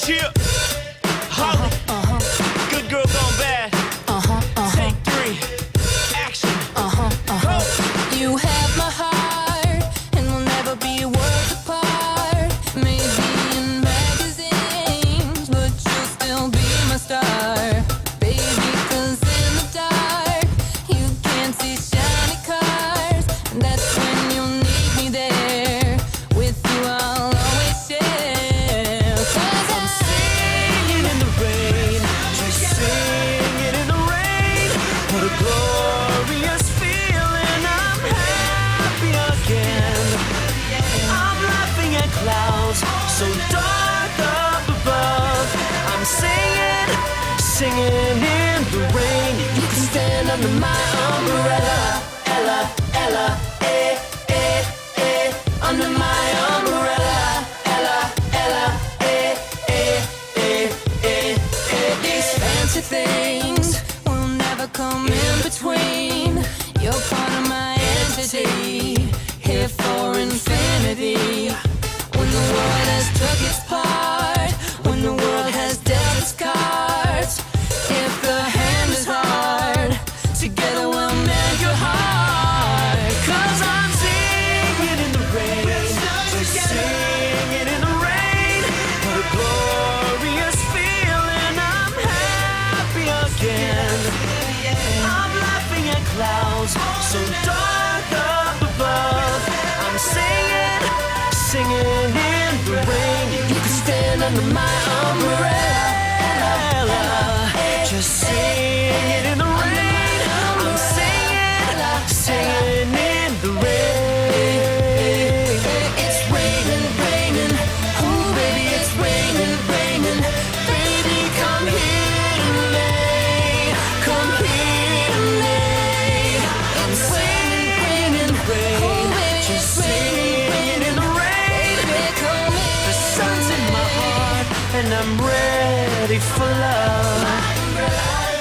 Cheer. Holly. Good girl gone bad. Take three. Action. Go. You have my heart, and we'll never be worlds apart. Maybe in magazines, but you'll still be my star, baby. 'Cause in the dark, you can't see shiny cars, and that's when you'll need me there. With you, I'll always share. 'Cause I'm singing in the rain, just singing in the rain. What a glorious feeling, I'm happy again. I'm laughing at clouds so dark up above. I'm singing, singing in the rain. You can stand under my umbrella, Ella, Ella, under my umbrella, Ella, Ella, these fancy things will never come in between. You're part of my entity, here for infinity. When the world has took its part, when the world has dealt its cards, if the hand is hard, together we'll mend your heart. 'cause I'm singing in the rain, just singing in the rain. What a glorious feeling, I'm happy again. I'm laughing at clouds so dark up above. I'm singing, singing in the rain. You can stand under my umbrella, just singing in the rain. I'm singing, singing in the rain. It's raining, raining, oh baby, it's raining, raining. Baby, come here to me, come here to me. It's raining, raining, oh baby, Just it's raining, singing in the rain. baby, come here. The sun's in my heart and I'm ready for love. Umbrella.